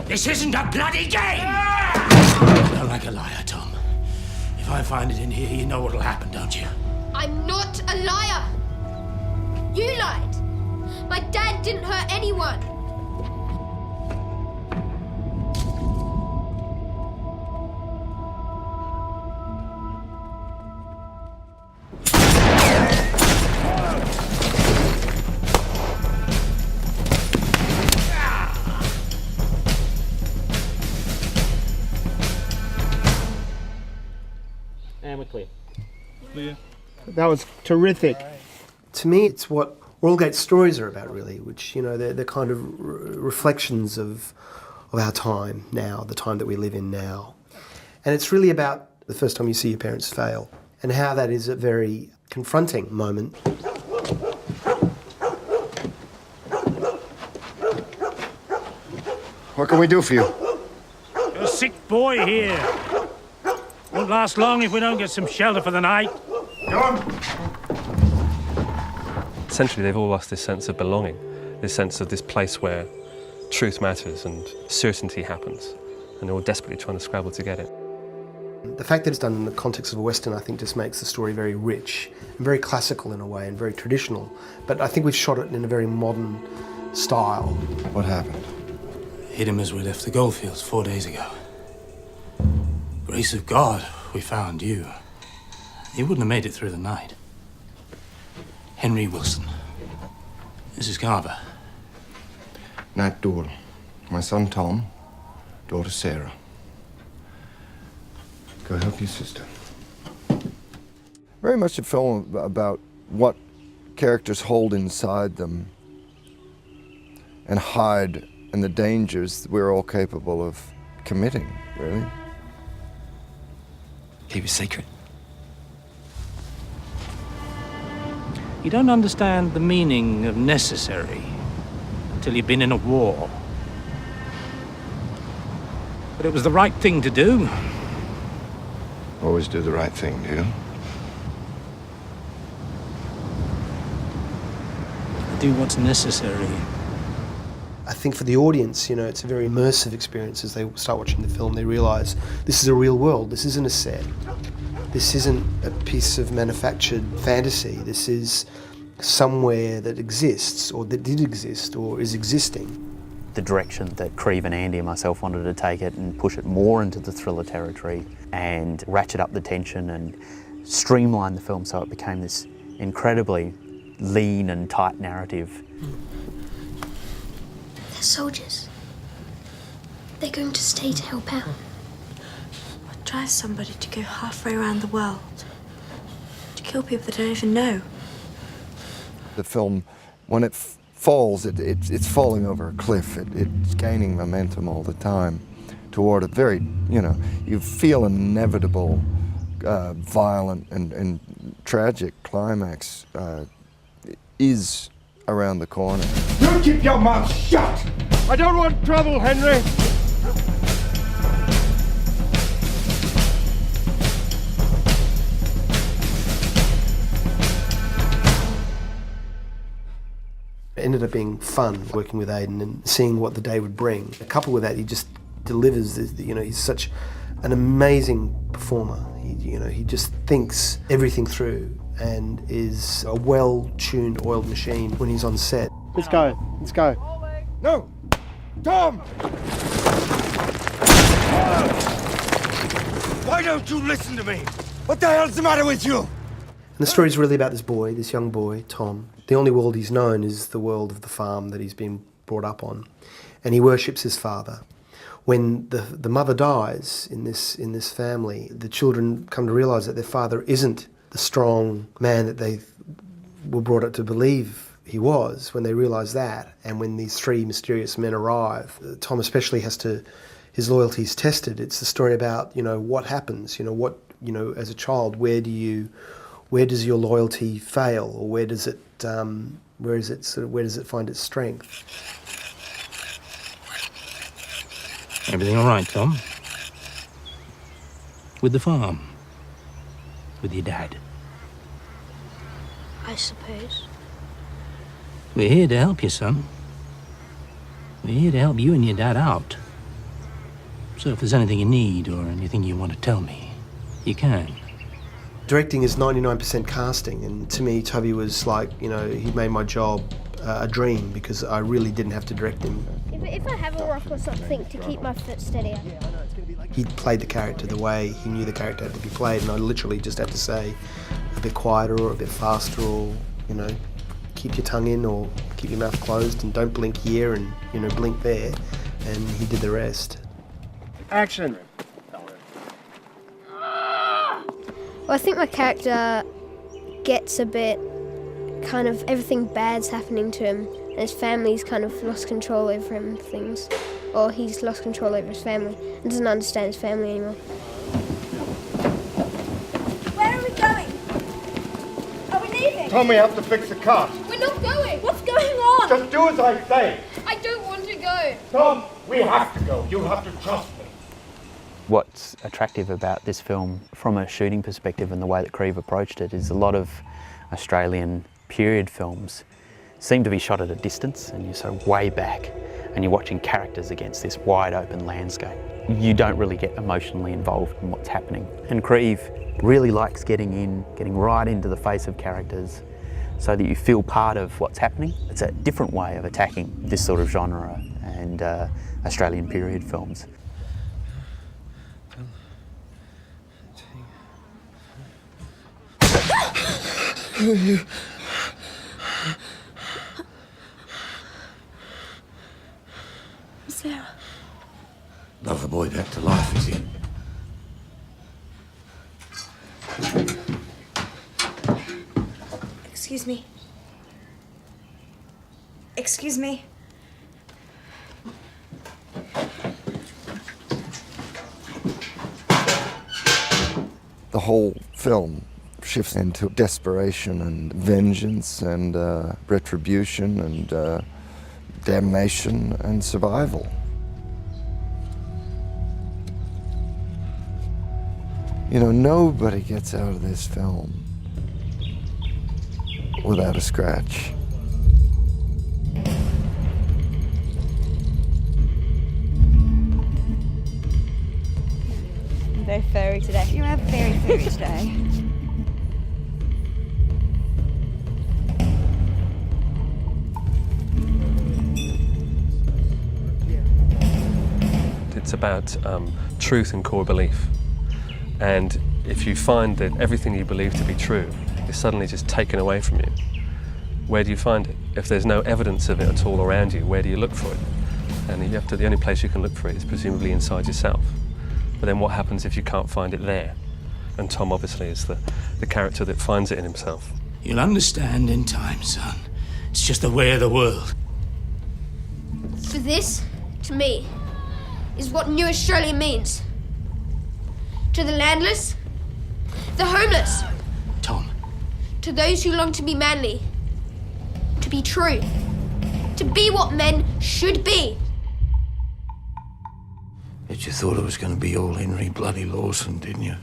This isn't a bloody game! You don't like a liar, Tom. If I find it in here, you know what'll happen, don't you? I'm not a liar! You lied! My dad didn't hurt anyone! And we're clear. Clear. That was terrific. To me, it's what Aldgate stories are about, really, which, you know, they're kind of reflections of our time now, the time that we live in now. And it's really about the first time you see your parents fail and how that is a very confronting moment. What can we do for you? You're a sick boy here. Won't last long if we don't get some shelter for the night. Go on. Essentially, they've all lost this sense of belonging, this sense of this place where truth matters and certainty happens, and they're all desperately trying to scrabble to get it. The fact that it's done in the context of a Western, I think, just makes the story very rich and very classical in a way and very traditional. But I think we've shot it in a very modern style. What happened? Hit him as we left the goldfields 4 days ago. Grace of God, we found you. He wouldn't have made it through the night. Henry Wilson. Mrs. Carver. Nat Doyle. My son Tom. Daughter Sarah. Go help your sister. Very much a film about what characters hold inside them and hide, and the dangers we're all capable of committing, really. Keep it secret. You don't understand the meaning of necessary until you've been in a war. But it was the right thing to do. Always do the right thing, do you? Do what's necessary. I think for the audience, you know, it's a very immersive experience as they start watching the film. They realise this is a real world. This isn't a set. This isn't a piece of manufactured fantasy. This is somewhere that exists, or that did exist, or is existing. The direction that Kriv and Andy and myself wanted to take it and push it more into the thriller territory and ratchet up the tension and streamline the film so it became this incredibly lean and tight narrative. They're soldiers. They're going to stay to help out. What drives somebody to go halfway around the world? To kill people they don't even know? The film, when it falls, it's falling over a cliff. It's gaining momentum all the time toward a very, you know, you feel an inevitable, violent and tragic climax is around the corner. You keep your mouth shut! I don't want trouble, Henry! It ended up being fun working with Aidan and seeing what the day would bring. Coupled with that, he just delivers, you know, he's such an amazing performer. He just thinks everything through and is a well-tuned, oiled machine when he's on set. Let's go, let's go. No! Tom! Why don't you listen to me? What the hell's the matter with you? And the story's really about this boy, this young boy, Tom. The only world he's known is the world of the farm that he's been brought up on. And he worships his father. When the mother dies in this family, the children come to realise that their father isn't the strong man that they were brought up to believe he was. When they realise that, and when these three mysterious men arrive, Tom especially has to, his loyalty is tested. It's the story about, you know, what happens, you know, what, you know, as a child, where does your loyalty fail, or where does it find its strength? Everything all right, Tom? With the farm? With your dad? I suppose. We're here to help you, son. We're here to help you and your dad out. So if there's anything you need or anything you want to tell me, you can. Directing is 99% casting, and to me, Toby was like, you know, he made my job a dream because I really didn't have to direct him. If I have a rock or something to keep my foot steady. He played the character the way he knew the character had to be played, and I literally just had to say a bit quieter or a bit faster, or, you know, keep your tongue in or keep your mouth closed and don't blink here and, you know, blink there, and he did the rest. Action! Well, I think my character gets a bit kind of everything bad's happening to him, and his family's kind of lost control over him, things. Or he's lost control over his family and doesn't understand his family anymore. Where are we going? Are we leaving? Tom, we have to fix the car. We're not going! What's going on? Just do as I say. I don't want to go! Tom, we have to go. You have to trust me. What's attractive about this film from a shooting perspective and the way that Kriv approached it is a lot of Australian period films seem to be shot at a distance, and you're sort of way back and you're watching characters against this wide open landscape. You don't really get emotionally involved in what's happening. And Kriv really likes getting right into the face of characters so that you feel part of what's happening. It's a different way of attacking this sort of genre and Australian period films. Sarah. Love the boy back to life, is he? Excuse me. Excuse me. The whole film shifts into desperation and vengeance and retribution and damnation and survival. You know, nobody gets out of this film without a scratch. I'm very furry today. You are very furry today. It's about truth and core belief. And if you find that everything you believe to be true is suddenly just taken away from you, where do you find it? If there's no evidence of it at all around you, where do you look for it? And you have to, the only place you can look for it is presumably inside yourself. But then what happens if you can't find it there? And Tom obviously is the character that finds it in himself. You'll understand in time, son. It's just the way of the world. For this, to me, is what New Australia means. To the landless, the homeless, Tom, to those who long to be manly, to be true, to be what men should be. Bet you thought it was going to be all Henry bloody Lawson, didn't you?